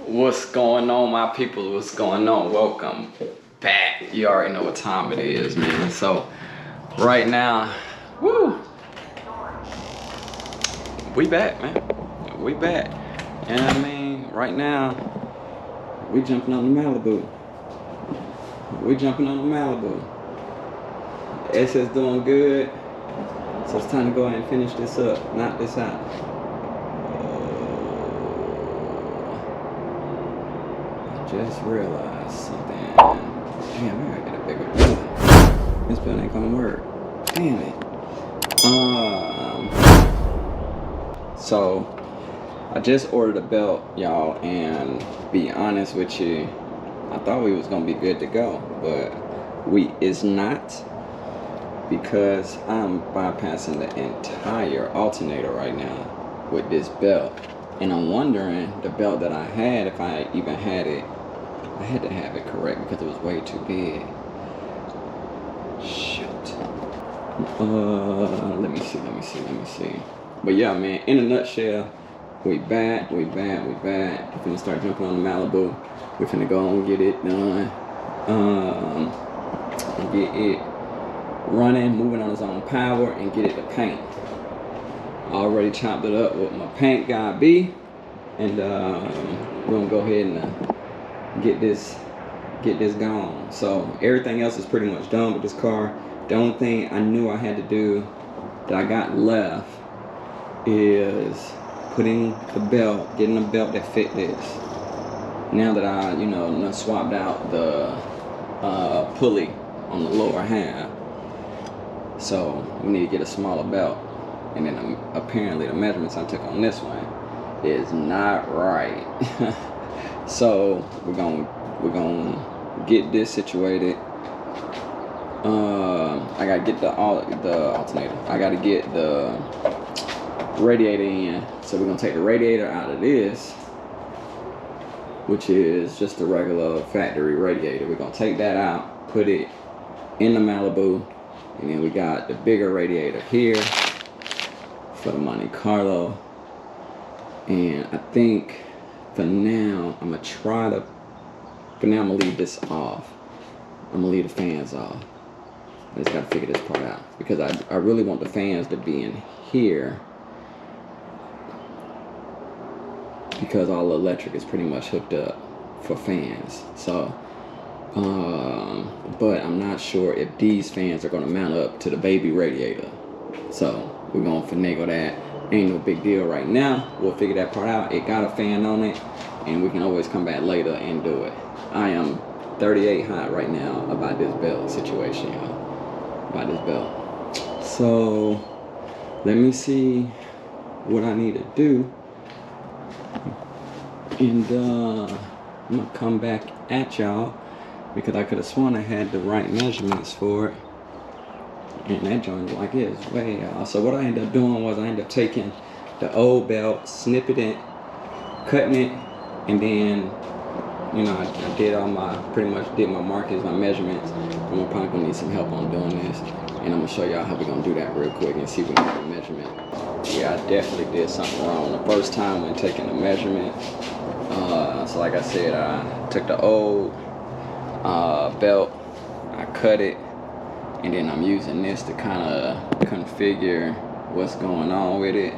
What's going on, my people? What's going on? Welcome back. You already know what time it is, man. So right now, woo, we back, man. We back. You know what I mean? Right now, we jumping on the Malibu. We jumping on the Malibu. The SS doing good. So it's time to go ahead and finish this up. Knock this out. Just realized something. Damn, I gotta get a bigger building. This building ain't gonna work. Damn it. So I just ordered a belt, y'all, and be honest with you, I thought we was gonna be good to go, but we is not, because I'm bypassing the entire alternator right now with this belt. And I'm wondering, the belt that I had, if I even had it, I had to have it correct because it was way too big. Shoot. Let me see. But yeah, man, in a nutshell, we back. We're finna start jumping on the Malibu. We're finna go and get it done. Get it running, moving on its own power, and get it to paint. Already chopped it up with my paint guy B, and we're gonna go ahead and get this gone. So everything else is pretty much done with this car. The only thing I knew I had to do that I got left is getting a belt that fit this. Now that I, swapped out the pulley on the lower half, so we need to get a smaller belt. And then apparently the measurements I took on this one is not right. So we're gonna get this situated. I gotta get the alternator. I gotta get the radiator in. So we're gonna take the radiator out of this, which is just a regular factory radiator. We're gonna take that out, put it in the Malibu, and then we got the bigger radiator here for the Monte Carlo. And I think for now I'm gonna leave this off. I'm gonna leave the fans off. I just gotta figure this part out because I really want the fans to be in here, because all the electric is pretty much hooked up for fans. So but I'm not sure if these fans are gonna mount up to the baby radiator. So we're gonna finagle that. Ain't no big deal right now. We'll figure that part out. It got a fan on it, and we can always come back later and do it. I am 38 hot right now about this belt situation, y'all. About this belt. So let me see what I need to do, and I'm gonna come back at y'all because I could have sworn I had the right measurements for it. And that joint like is way off. So what I ended up doing was I ended up taking the old belt, snipping it, cutting it, and then I did pretty much did my markings, my measurements. I'm probably gonna need some help on doing this, and I'm gonna show y'all how we're gonna do that real quick and see if we can get a measurement. Yeah, I definitely did something wrong the first time when taking the measurement. So like I said, I took the old belt, I cut it, and then I'm using this to kind of configure what's going on with it.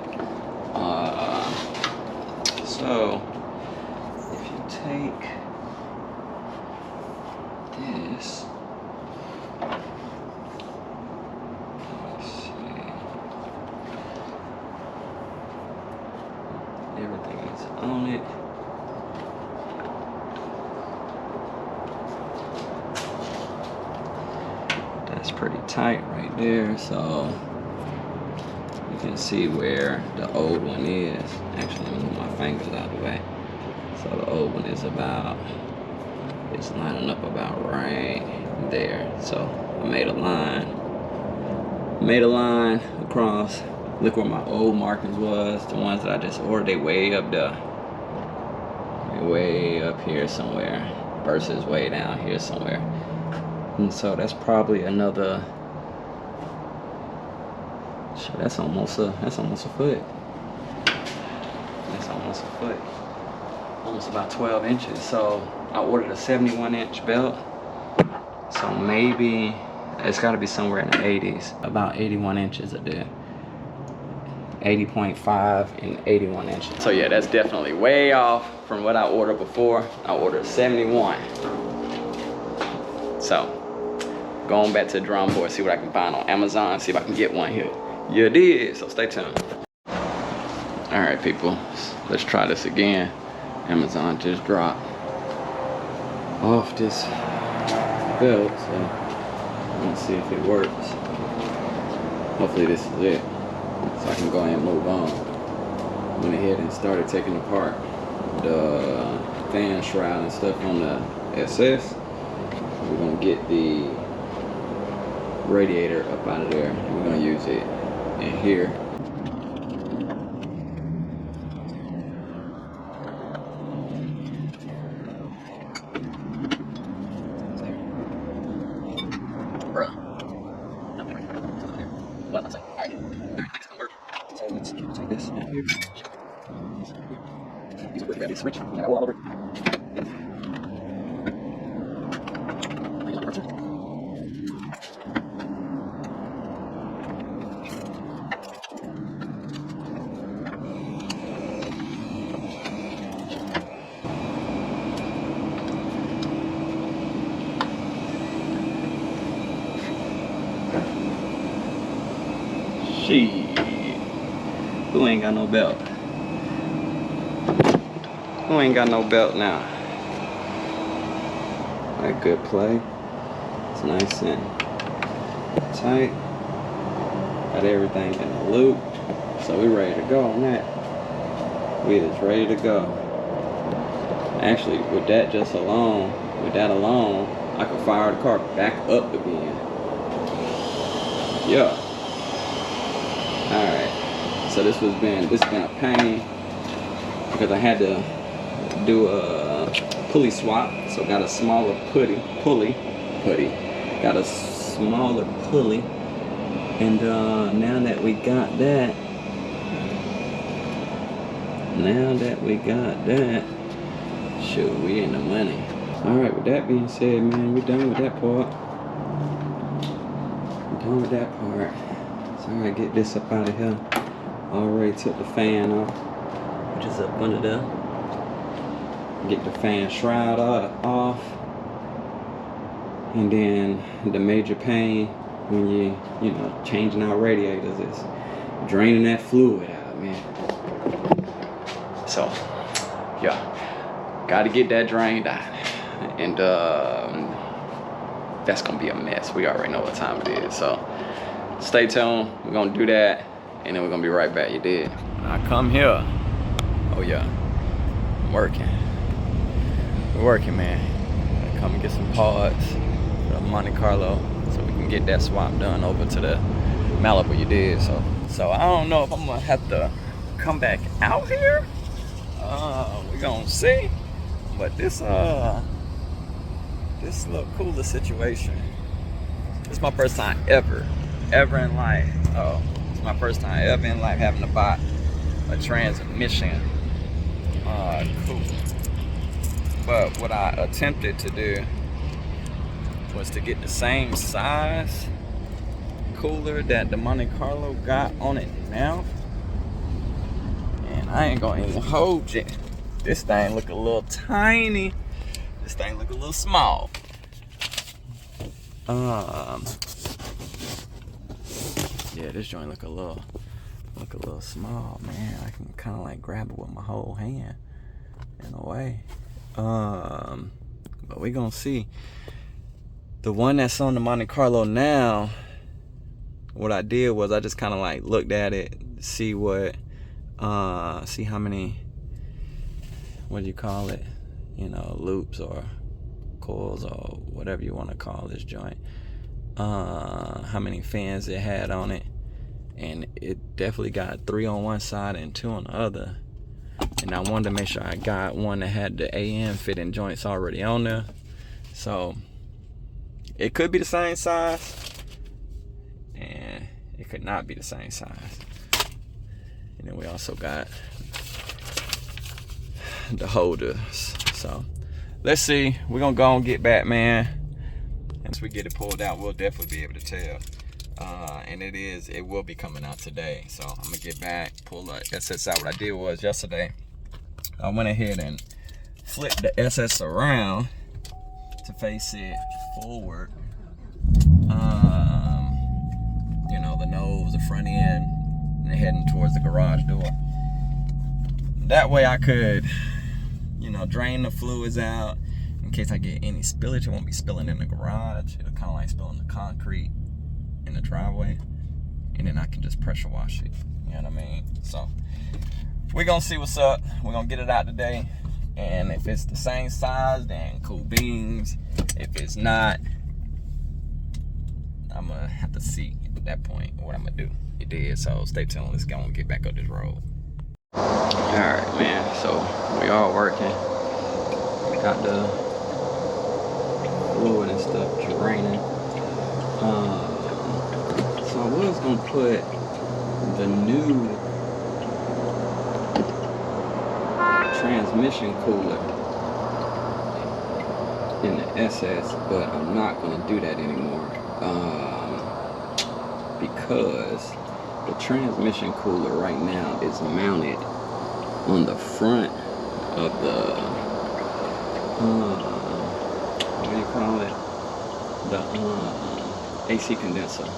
So if you take this, let's see, everything is on it. That's pretty tight right there, so you can see where the old one is. Actually, let me move my fingers out of the way. So the old one is it's lining up about right there. So I made a line across. Look where my old markings was. The ones that I just ordered, they way up there. They're way up here somewhere versus way down here somewhere. And so that's probably another. That's almost a foot. That's almost a foot. almost about 12 inches. So I ordered a 71-inch belt. So maybe it's got to be somewhere in the 80s. About 81 inches I did. 80.5 and 81 inches. So yeah, that's definitely way off from what I ordered before. I ordered 71. So going back to the drawing board, see what I can find on Amazon, see if I can get one here. You did, so stay tuned. All right, people, let's try this again. Amazon just dropped off this belt, so let's see if it works. Hopefully this is it, so I can go ahead and move on. Went ahead and started taking apart the fan shroud and stuff on the SS. We're gonna get the radiator up out of there, and we're gonna use it in here. Switch. All over. Shit. Who ain't got no belt? Who ain't got no belt now? A good play. It's nice and tight. Got everything in the loop. So we ready to go on that. We is ready to go. Actually, with that alone, I could fire the car back up again. Yeah. Alright. So this has been a pain because I had to do a pulley swap, so got a smaller pulley, got a smaller pulley, and now that we got that, shoot, we in the money. All right, with that being said, man, we done with that part. So I get this up out of here. Already took the fan off, which is up under there. Get the fan shroud off, and then the major pain when you know, changing out radiators is draining that fluid out, man. So yeah, gotta get that drained out, and that's gonna be a mess. We already know what time it is, so stay tuned. We're gonna do that, and then we're gonna be right back. You did. I come here. Oh yeah, I'm working. We're working, man. I come and get some parts for the Monte Carlo so we can get that swap done over to the Malibu. You did. So I don't know if I'm gonna have to come back out here. We're gonna see. But this little cooler situation. It's my first time ever in life. It's my first time ever in life having to buy a transmission. Cool. But what I attempted to do was to get the same size cooler that the Monte Carlo got on it now. And I ain't gonna even hold you. This thing look a little tiny. This thing look a little small. Yeah, this joint look a little small, man. I can kind of like grab it with my whole hand in a way. But we gonna see. The one that's on the Monte Carlo now, what I did was I just kind of like looked at it, see how many, what do you call it, you know, loops or coils or whatever you want to call this joint, how many fans it had on it, and it definitely got 3 on one side and 2 on the other. And I wanted to make sure I got one that had the AM fitting joints already on there. So it could be the same size, and it could not be the same size. And then we also got the holders. So let's see. We're gonna go and get back, man. Once we get it pulled out, we'll definitely be able to tell. And it will be coming out today. So I'm gonna get back, pull the SS out. What I did was yesterday, I went ahead and flipped the SS around to face it forward. You know, the nose, the front end, and heading towards the garage door. That way I could, you know, drain the fluids out in case I get any spillage. It won't be spilling in the garage. It'll kind of like spill in the concrete in the driveway, and then I can just pressure wash it. You know what I mean? So we're gonna see what's up. We're gonna get it out today, and if it's the same size, then cool beans. If it's not, I'm gonna have to see at that point what I'm gonna do. It did. So stay tuned. Let's go and get back up this road. Alright, man, so we all working. We got the fluid and stuff draining. So I was gonna put the new transmission cooler in the SS, but I'm not gonna do that anymore. Because the transmission cooler right now is mounted on the front of the what do you call it? The AC condenser.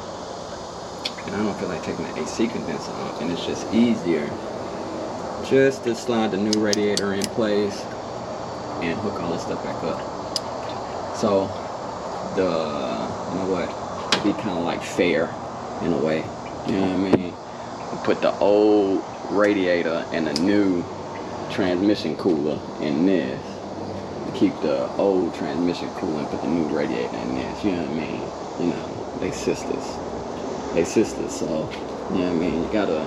And I don't feel like taking the AC condenser off, and it's just easier just to slide the new radiator in place and hook all this stuff back up. So you know what? It'd be kind of like fair in a way. You know what I mean? Put the old radiator and the new transmission cooler in this. Keep the old transmission cooler and put the new radiator in this. You know what I mean? You know, they sisters. They sisters. So, you know what I mean? You gotta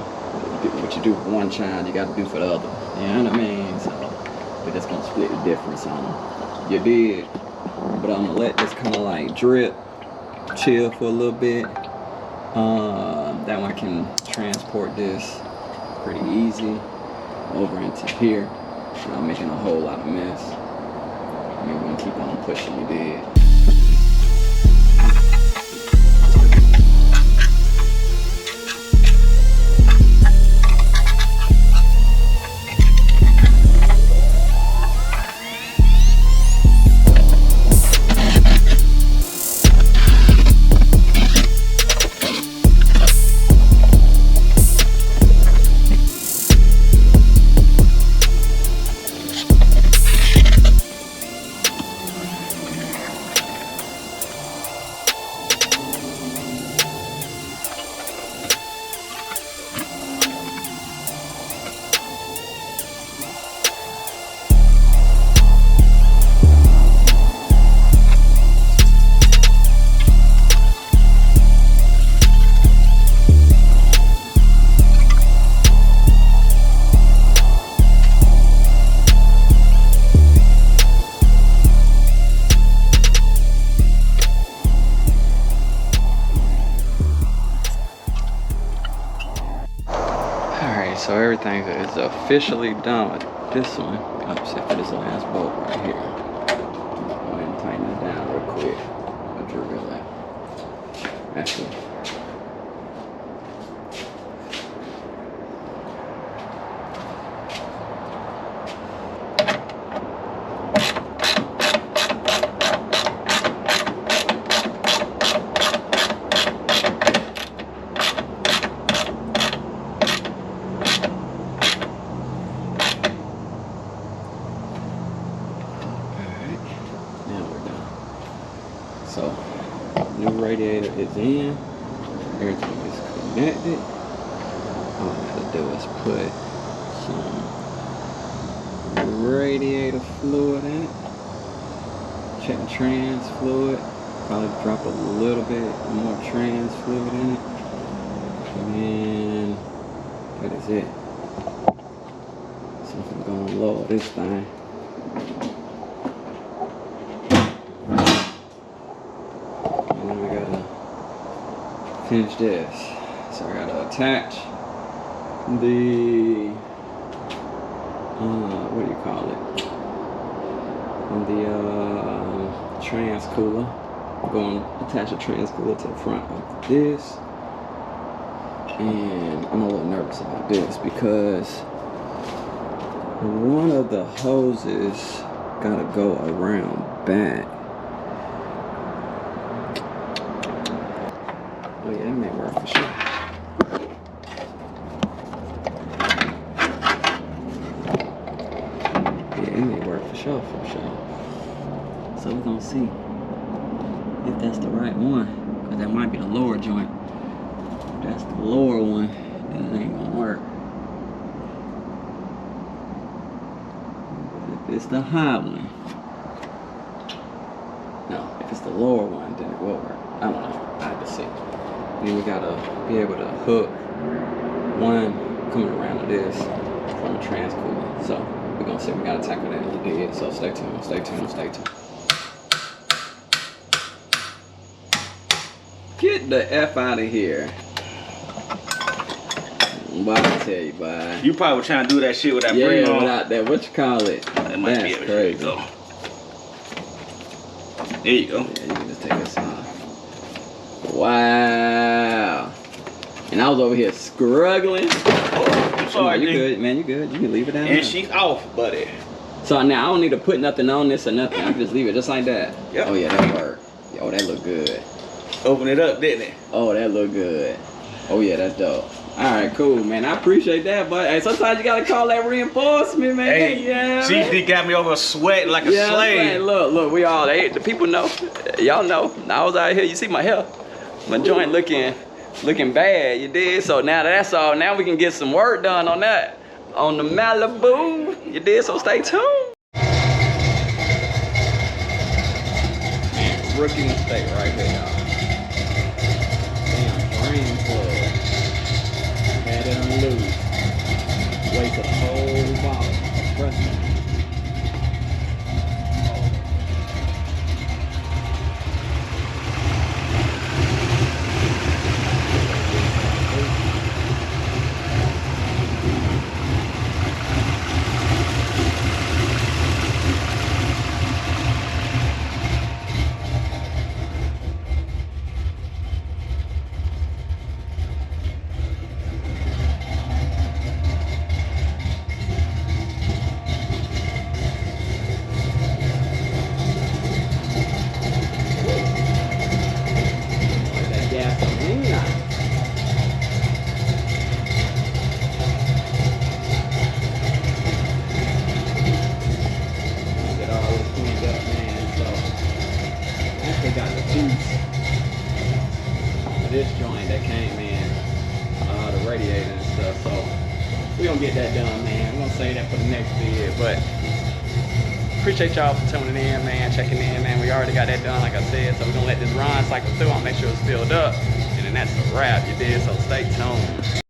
do what you do for one child, you gotta do for the other. You know what I mean? So we're just gonna split the difference on them. You did, but I'm gonna let this kind of like drip, chill for a little bit. That one I can transport this pretty easy over into here without making a whole lot of mess. I mean, we're gonna keep on pushing, you did. So everything is officially done with this one, except for this last bolt right here. Go ahead and tighten it down real quick. I'll drill that. Actually. So, new radiator is in, everything is connected. All I gotta do is put some radiator fluid in it. Check the trans fluid. Probably drop a little bit more trans fluid in it. And then, that is it. So I'm gonna lower this thing. Finish this. So I gotta attach the what do you call it? The trans cooler. I'm going to attach a trans cooler to the front of this. And I'm a little nervous about this because one of the hoses gotta go around back. Oh yeah, that may work for sure. Yeah, it may work for sure, So we're gonna see if that's the right one, because that might be the lower joint. If that's the lower one, then it ain't gonna work. If it's the high one, no, if it's the lower one, then it will work. I don't know, I have to see. Then we gotta be able to hook one coming around to this from the trans cooler. So we're gonna see, we gotta tackle that in the dig. So stay tuned, stay tuned, stay tuned. Get the F out of here. What I tell you, boy. You probably were trying to do that shit with that brim on. Without that, what you call it? That might be it. Crazy. There you go. There you go. Yeah, you can just take this off. Wow. And I was over here struggling. Oh, I'm sorry, you good, man, you good. You can leave it down. And she's off, buddy. So now I don't need to put nothing on this or nothing. I can just leave it just like that. Yep. Oh yeah, that worked. Oh, that look good. Open it up, didn't it? Oh, that look good. Oh yeah, that's dope. All right, cool, man. I appreciate that, but hey, sometimes you gotta call that reinforcement, man. Hey, yeah. CD got me over sweating like a slave. Man, look, we all, the people know, y'all know. I was out here, you see my hair, my joint looking bad, you did. So now that's all. Now we can get some work done on that, on the Malibu, you did. So stay tuned. Man, rookie mistake right there, y'all. Drain plug. Had it on loose. Wait till the whole bottle. Press it. This joint that came in, the radiator and stuff, so we're gonna get that done, man. We're gonna save that for the next video, but appreciate y'all for tuning in, man, checking in, man. We already got that done, like I said, so we're gonna let this run cycle through. I'll make sure it's filled up, and then that's a wrap, you did, so stay tuned.